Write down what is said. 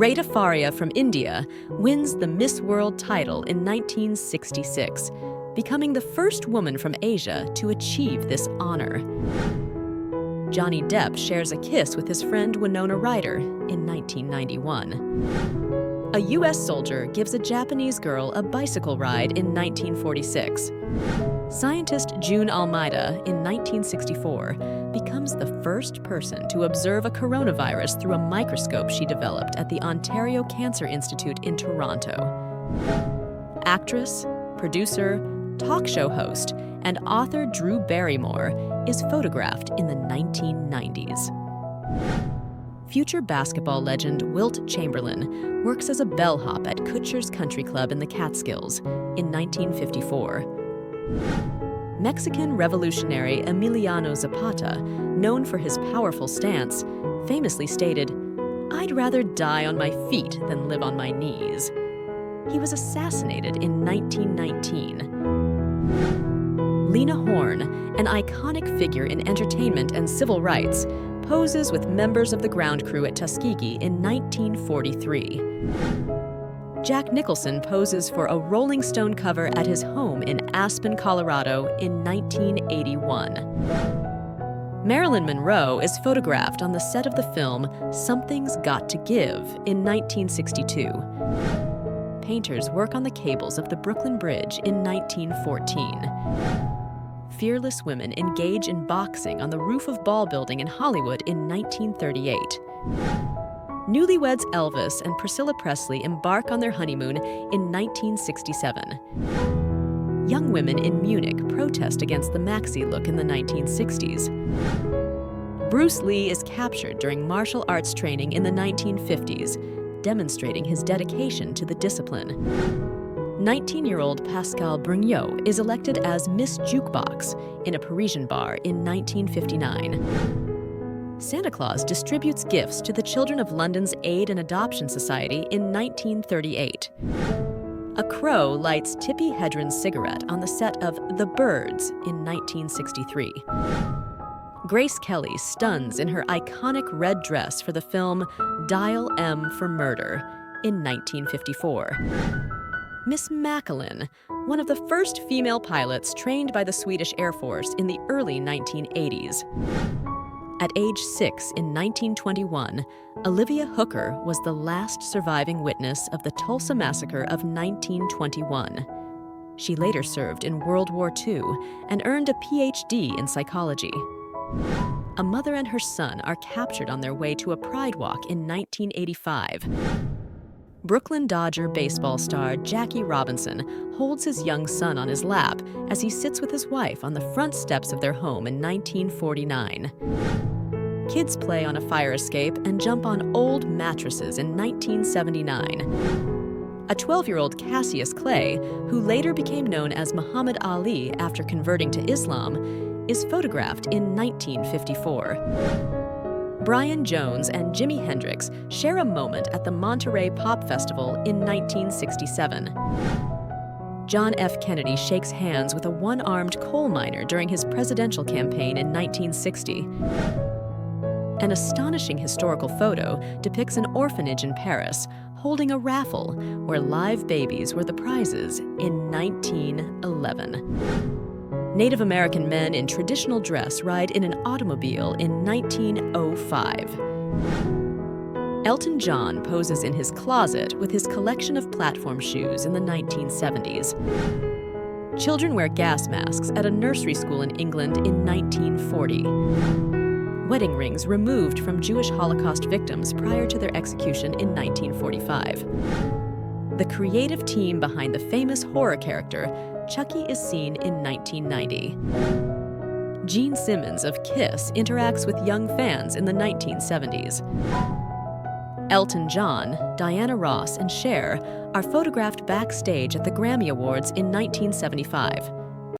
Rita Faria from India wins the Miss World title in 1966, becoming the first woman from Asia to achieve this honor. Johnny Depp shares a kiss with his friend Winona Ryder in 1991. A U.S. soldier gives a Japanese girl a bicycle ride in 1946. Scientist June Almeida, in 1964, becomes the first person to observe a coronavirus through a microscope she developed at the Ontario Cancer Institute in Toronto. Actress, producer, talk show host, and author Drew Barrymore is photographed in the 1990s. Future basketball legend Wilt Chamberlain works as a bellhop at Kutsher's Country Club in the Catskills in 1954. Mexican revolutionary Emiliano Zapata, known for his powerful stance, famously stated, "I'd rather die on my feet than live on my knees." He was assassinated in 1919. Lena Horne, an iconic figure in entertainment and civil rights, poses with members of the ground crew at Tuskegee in 1943. Jack Nicholson poses for a Rolling Stone cover at his home in Aspen, Colorado in 1981. Marilyn Monroe is photographed on the set of the film Something's Got to Give in 1962. Painters work on the cables of the Brooklyn Bridge in 1914. Fearless women engage in boxing on the roof of Ball Building in Hollywood in 1938. Newlyweds Elvis and Priscilla Presley embark on their honeymoon in 1967. Young women in Munich protest against the maxi look in the 1960s. Bruce Lee is captured during martial arts training in the 1950s, demonstrating his dedication to the discipline. 19-year-old Pascal Brugnaut is elected as Miss Jukebox in a Parisian bar in 1959. Santa Claus distributes gifts to the children of London's Aid and Adoption Society in 1938. A crow lights Tippi Hedren's cigarette on the set of The Birds in 1963. Grace Kelly stuns in her iconic red dress for the film Dial M for Murder in 1954. Miss Macklin, one of the first female pilots trained by the Swedish Air Force in the early 1980s. At age 6 in 1921, Olivia Hooker was the last surviving witness of the Tulsa Massacre of 1921. She later served in World War II and earned a PhD in psychology. A mother and her son are captured on their way to a Pride Walk in 1985. Brooklyn Dodger baseball star Jackie Robinson holds his young son on his lap as he sits with his wife on the front steps of their home in 1949. Kids play on a fire escape and jump on old mattresses in 1979. A 12-year-old Cassius Clay, who later became known as Muhammad Ali after converting to Islam, is photographed in 1954. Brian Jones and Jimi Hendrix share a moment at the Monterey Pop Festival in 1967. John F. Kennedy shakes hands with a one-armed coal miner during his presidential campaign in 1960. An astonishing historical photo depicts an orphanage in Paris holding a raffle where live babies were the prizes in 1911. Native American men in traditional dress ride in an automobile in 1905. Elton John poses in his closet with his collection of platform shoes in the 1970s. Children wear gas masks at a nursery school in England in 1940. Wedding rings removed from Jewish Holocaust victims prior to their execution in 1945. The creative team behind the famous horror character Chucky is seen in 1990. Gene Simmons of Kiss interacts with young fans in the 1970s. Elton John, Diana Ross, and Cher are photographed backstage at the Grammy Awards in 1975.